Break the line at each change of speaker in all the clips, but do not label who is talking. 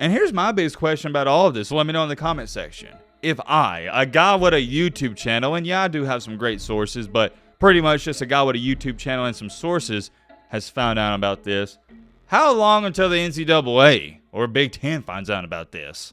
And here's my biggest question about all of this. Let me know in the comment section. If I, a guy with a YouTube channel, and yeah, I do have some great sources, but pretty much just a guy with a YouTube channel and some sources has found out about this, how long until the NCAA or Big Ten finds out about this?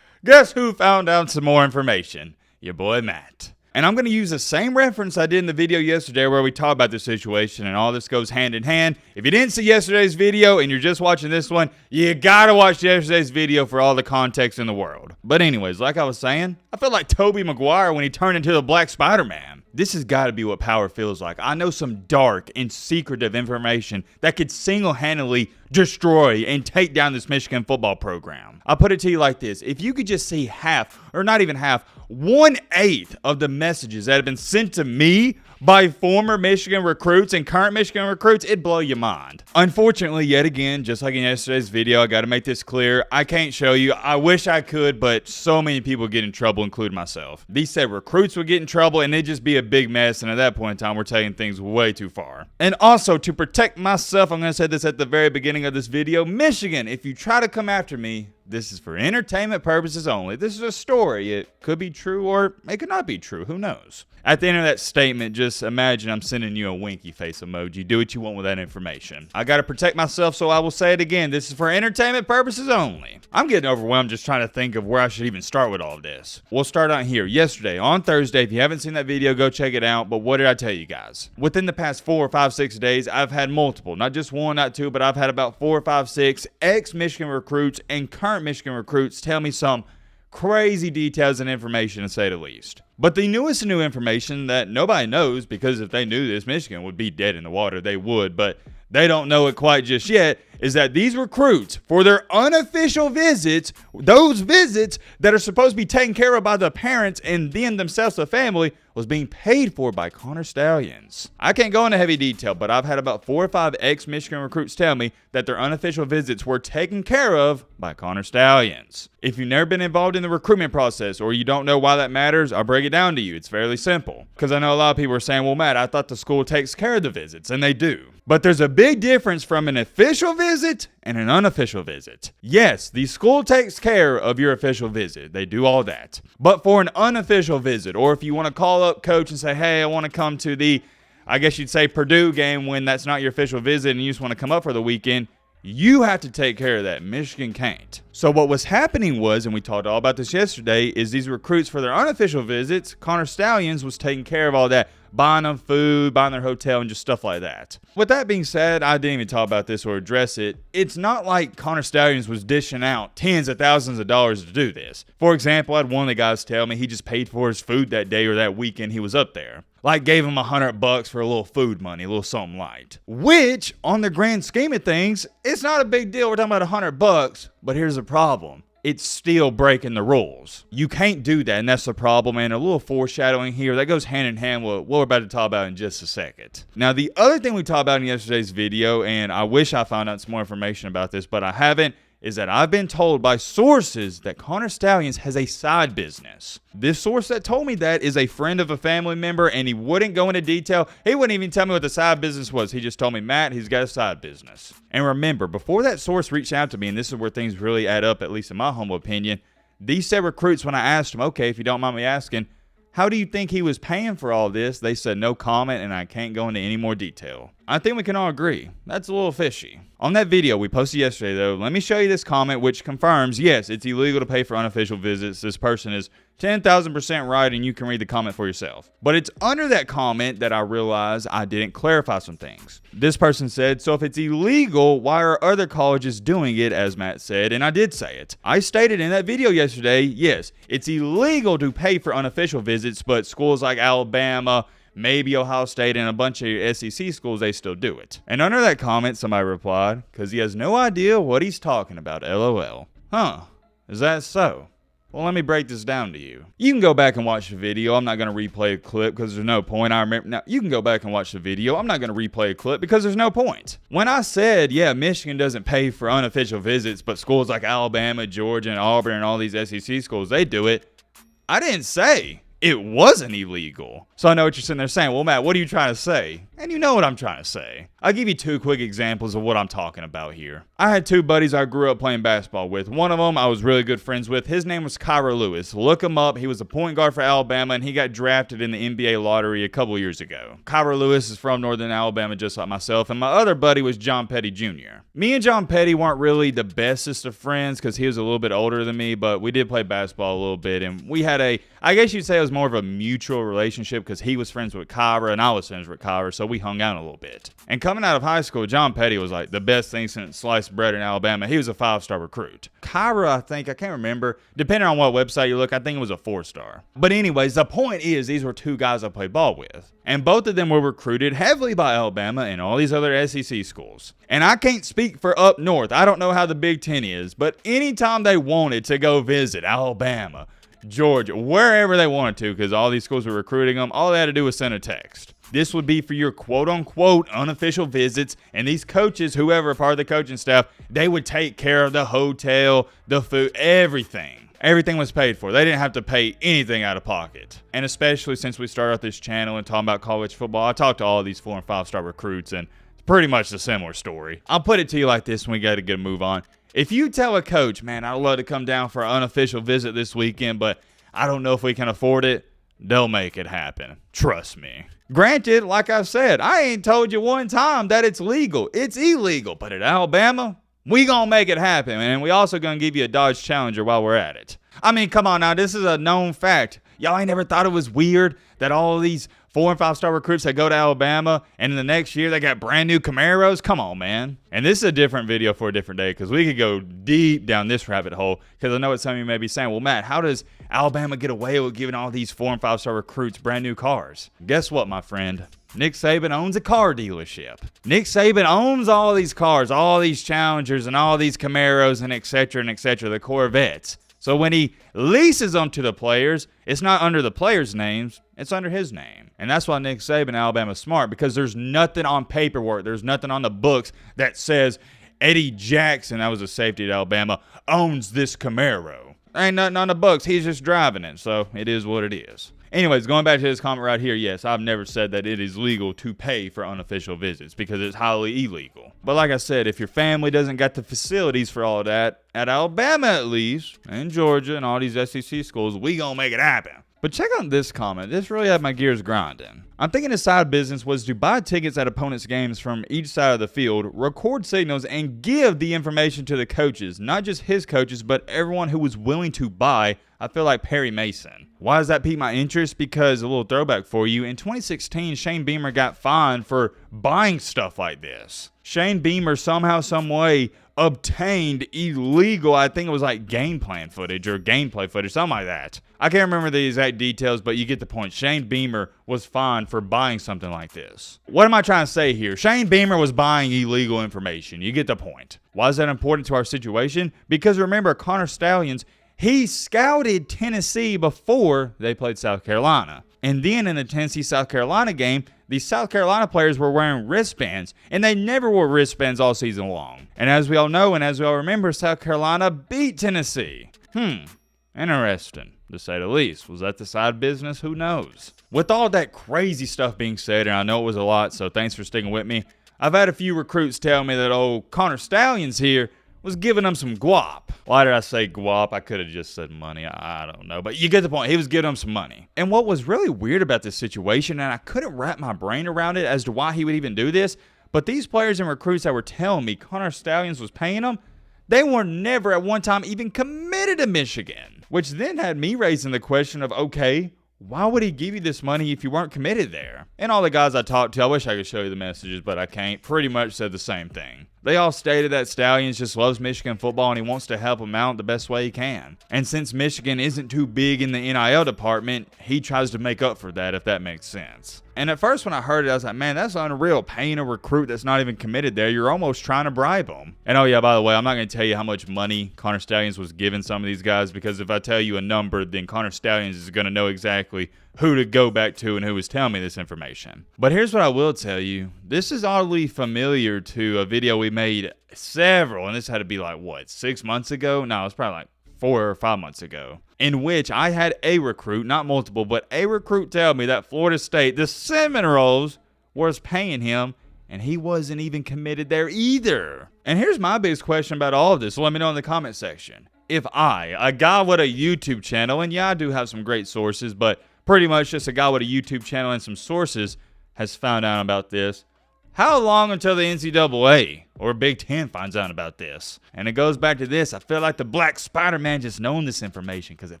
Guess who found out some more information? Your boy Matt. And I'm going to use the same reference I did in the video yesterday where we talked about this situation, and all this goes hand in hand. If you didn't see yesterday's video and you're just watching this one, you got to watch yesterday's video for all the context in the world. But anyways, like I was saying, I feel like Tobey Maguire when he turned into the Black Spider-Man. This has got to be what power feels like. I know some dark and secretive information that could single-handedly destroy and take down this Michigan football program. I'll put it to you like this. If you could just see half, or not even half, 1/8 of the messages that have been sent to me by former Michigan recruits and current Michigan recruits, it'd blow your mind. Unfortunately, yet again, just like in yesterday's video, I got to make this clear. I can't show you. I wish I could, but so many people get in trouble, including myself. These said recruits would get in trouble, and it'd just be a big mess, and at that point in time, we're taking things way too far. And also, to protect myself, I'm going to say this at the very beginning of this video, Michigan, if you try to come after me, this is for entertainment purposes only. This is a story. It could be true or it could not be true. Who knows? At the end of that statement, just imagine I'm sending you a winky face emoji. Do what you want with that information. I got to protect myself, so I will say it again. This is for entertainment purposes only. I'm getting overwhelmed just trying to think of where I should even start with all of this. We'll start out here. Yesterday, on Thursday, if you haven't seen that video, go check it out. But what did I tell you guys? Within the past 4, 5, 6 days, I've had multiple, not just one, not two, but I've had about 4, 5, 6 ex-Michigan recruits and current Michigan recruits tell me some crazy details and information, to say the least. But the newest new information that nobody knows, because if they knew this, Michigan would be dead in the water. They would, but they don't know it quite just yet, is that these recruits, for their unofficial visits, those visits that are supposed to be taken care of by the parents and then themselves, the family, was being paid for by Connor Stalions. I can't go into heavy detail, but I've had about 4 or 5 ex-Michigan recruits tell me that their unofficial visits were taken care of by Connor Stalions. If you've never been involved in the recruitment process or you don't know why that matters, I'll break it down to you. It's fairly simple. Because I know a lot of people are saying, well, Matt, I thought the school takes care of the visits, and they do. But there's a big difference from an official visit and an unofficial visit. Yes, the school takes care of your official visit. They do all that. But for an unofficial visit, or if you want to call up coach and say, hey, I want to come to the, I guess you'd say Purdue game when that's not your official visit and you just want to come up for the weekend, you have to take care of that. Michigan can't. So what was happening was, and we talked all about this yesterday, is these recruits for their unofficial visits, Connor Stalions was taking care of all that, buying them food, buying their hotel, and just stuff like that. With that being said, I didn't even talk about this or address it. It's not like Connor Stalions was dishing out tens of thousands of dollars to do this. For example, I had one of the guys tell me he just paid for his food that day or that weekend he was up there. Like gave him $100 for a little food money, a little something light. Which, on the grand scheme of things, it's not a big deal. We're talking about $100, but here's the problem. It's still breaking the rules. You can't do that, and that's the problem. And a little foreshadowing here, that goes hand in hand with what we're about to talk about in just a second. Now, the other thing we talked about in yesterday's video, and I wish I found out some more information about this, but I haven't, is that I've been told by sources that Connor Stalions has a side business. This source that told me that is a friend of a family member, and he wouldn't go into detail. He wouldn't even tell me what the side business was. He just told me, Matt, he's got a side business. And remember, before that source reached out to me, and this is where things really add up, at least in my humble opinion, these said recruits, when I asked them, okay, if you don't mind me asking, how do you think he was paying for all this? They said no comment, and I can't go into any more detail. I think we can all agree. That's a little fishy. On that video we posted yesterday, though, let me show you this comment which confirms, yes, it's illegal to pay for unofficial visits. This person is 10,000% right, and you can read the comment for yourself. But it's under that comment that I realized I didn't clarify some things. This person said, so if it's illegal, why are other colleges doing it, as Matt said? And I did say it. I stated in that video yesterday, yes, it's illegal to pay for unofficial visits, but schools like Alabama, maybe Ohio State, and a bunch of SEC schools, they still do it. And under that comment, somebody replied, because he has no idea what he's talking about, LOL. Huh, is that so? Well, let me break this down to you. You can go back and watch the video. I'm not going to replay a clip because there's no point. I remember. Now, you can go back and watch the video. I'm not going to replay a clip because there's no point. When I said, yeah, Michigan doesn't pay for unofficial visits, but schools like Alabama, Georgia, and Auburn, and all these SEC schools, they do it, I didn't say it wasn't illegal. So I know what you're sitting there saying. Well, Matt, what are you trying to say? And you know what I'm trying to say. I'll give you 2 quick examples of what I'm talking about here. I had 2 buddies I grew up playing basketball with. One of them I was really good friends with. His name was Kyra Lewis. Look him up. He was a point guard for Alabama, and he got drafted in the NBA lottery a couple years ago. Kyra Lewis is from Northern Alabama, just like myself, and my other buddy was John Petty Jr. Me and John Petty weren't really the bestest of friends because he was a little bit older than me, but we did play basketball a little bit, and we had I guess you'd say it was more of a mutual relationship because he was friends with Kyra and I was friends with Kyra, so we hung out a little bit. And coming out of high school, John Petty was like the best thing since sliced bread in Alabama. He was a 5-star recruit. Kyra, I can't remember, depending on what website you look, I think it was a 4-star. But anyways, the point is these were 2 guys I played ball with. And both of them were recruited heavily by Alabama and all these other SEC schools. And I can't speak for up north. I don't know how the Big Ten is, but anytime they wanted to go visit Alabama, Georgia, wherever they wanted to, because all these schools were recruiting them, all they had to do was send a text. This would be for your quote-unquote unofficial visits, and these coaches, whoever part of the coaching staff, they would take care of the hotel, the food, everything. Everything was paid for. They didn't have to pay anything out of pocket. And especially since we started out this channel and talking about college football, I talked to all of these 4- and 5-star recruits, and it's pretty much a similar story. I'll put it to you like this when we got to get a move on. If you tell a coach, man, I'd love to come down for an unofficial visit this weekend, but I don't know if we can afford it, they'll make it happen. Trust me. Granted, like I said, I ain't told you one time that it's legal. It's illegal. But at Alabama, we gonna make it happen. And we also gonna give you a Dodge Challenger while we're at it. I mean, come on now. This is a known fact. Y'all ain't never thought it was weird that all of these 4- and 5-star recruits that go to Alabama and in the next year they got brand new Camaros? Come on, man. And this is a different video for a different day because we could go deep down this rabbit hole because I know what some of you may be saying. Well, Matt, how does Alabama get away with giving all these 4- and 5-star recruits brand new cars? Guess what, my friend? Nick Saban owns a car dealership. Nick Saban owns all these cars, all these Challengers and all these Camaros and et cetera, the Corvettes. So when he leases them to the players, it's not under the players' names, it's under his name. And that's why Nick Saban, Alabama's smart, because there's nothing on paperwork, there's nothing on the books that says Eddie Jackson, that was a safety at Alabama, owns this Camaro. There ain't nothing on the books, he's just driving it, so it is what it is. Anyways, going back to this comment right here, yes, I've never said that it is legal to pay for unofficial visits because it's highly illegal. But like I said, if your family doesn't got the facilities for all of that, at Alabama at least, and Georgia and all these SEC schools, we gonna make it happen. But check out this comment. This really had my gears grinding. I'm thinking his side business was to buy tickets at opponents' games from each side of the field, record signals, and give the information to the coaches. Not just his coaches, but everyone who was willing to buy. I feel like Perry Mason. Why does that pique my interest? Because a little throwback for you. In 2016, Shane Beamer got fined for buying stuff like this. Shane Beamer somehow, some way obtained illegal, I think it was like game plan footage or gameplay footage, something like that. I can't remember the exact details, but you get the point. Shane Beamer was fined for buying something like this. What am I trying to say here? Shane Beamer was buying illegal information. You get the point. Why is that important to our situation? Because remember, Connor Stalions, he scouted Tennessee before they played South Carolina. And then in the Tennessee-South Carolina game, the South Carolina players were wearing wristbands, and they never wore wristbands all season long. And as we all know, and as we all remember, South Carolina beat Tennessee. Interesting, to say the least. Was that the side business? Who knows? With all that crazy stuff being said, and I know it was a lot, so thanks for sticking with me, I've had a few recruits tell me that old Connor Stalions here was giving them some guap. Why did I say guap? I could have just said money. I don't know. But you get the point. He was giving them some money. And what was really weird about this situation, and I couldn't wrap my brain around it as to why he would even do this, but these players and recruits that were telling me Connor Stalions was paying them, they were never at one time even committed to Michigan. Which then had me raising the question of, okay, why would he give you this money if you weren't committed there? And all the guys I talked to, I wish I could show you the messages, but I can't, pretty much said the same thing. They all stated that Stalions just loves Michigan football and he wants to help them out the best way he can. And since Michigan isn't too big in the NIL department, he tries to make up for that, if that makes sense. And at first when I heard it, I was like, man, that's unreal. Paying a recruit that's not even committed there, you're almost trying to bribe them. And oh yeah, by the way, I'm not going to tell you how much money Connor Stalions was giving some of these guys, because if I tell you a number, then Connor Stalions is going to know exactly who to go back to and who was telling me this information. But here's what I will tell you. This is oddly familiar to a video we made and this had to be like, what, 6 months ago? No, it's probably like 4 or 5 months ago, in which I had a recruit, not multiple, but a recruit tell me that Florida State, the Seminoles, was paying him, and he wasn't even committed there either. And here's my biggest question about all of this. So let me know in the comment section. If I, a guy with a YouTube channel, and yeah, I do have some great sources, but pretty much just a guy with a YouTube channel and some sources has found out about this, how long until the NCAA or Big Ten finds out about this? And it goes back to this. I feel like the Black Spider-Man just knowing this information because it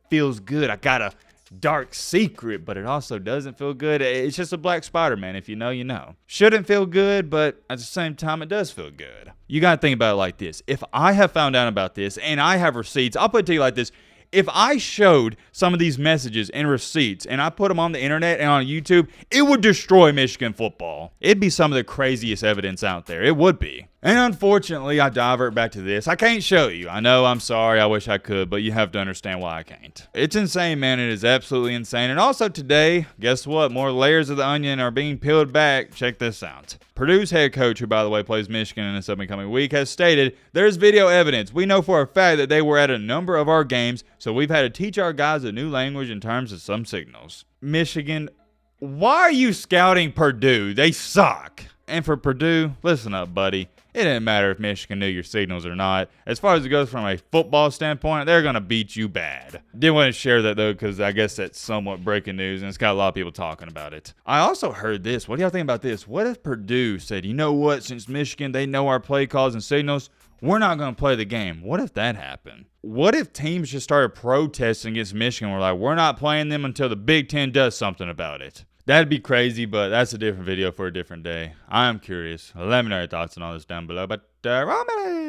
feels good. I got a dark secret, but it also doesn't feel good. It's just a Black Spider-Man. If you know, you know. Shouldn't feel good, but at the same time, it does feel good. You got to think about it like this. If I have found out about this and I have receipts, I'll put it to you like this. If I showed some of these messages and receipts and I put them on the internet and on YouTube, it would destroy Michigan football. It'd be some of the craziest evidence out there. It would be. And unfortunately, I divert back to this. I can't show you. I know, I'm sorry. I wish I could, but you have to understand why I can't. It's insane, man. It is absolutely insane. And also today, guess what? More layers of the onion are being peeled back. Check this out. Purdue's head coach, who by the way plays Michigan in this upcoming week, has stated there's video evidence. We know for a fact that they were at a number of our games, so we've had to teach our guys a new language in terms of some signals. Michigan, why are you scouting Purdue? They suck. And for Purdue, listen up, buddy. It didn't matter if Michigan knew your signals or not. As far as it goes from a football standpoint, they're going to beat you bad. Didn't want to share that, though, because I guess that's somewhat breaking news, and it's got a lot of people talking about it. I also heard this. What do y'all think about this? What if Purdue said, you know what, since Michigan, they know our play calls and signals, we're not going to play the game? What if that happened? What if teams just started protesting against Michigan? We're like, we're not playing them until the Big Ten does something about it. That'd be crazy, but that's a different video for a different day. I am curious. Let me know your thoughts on all this down below. But, Roman!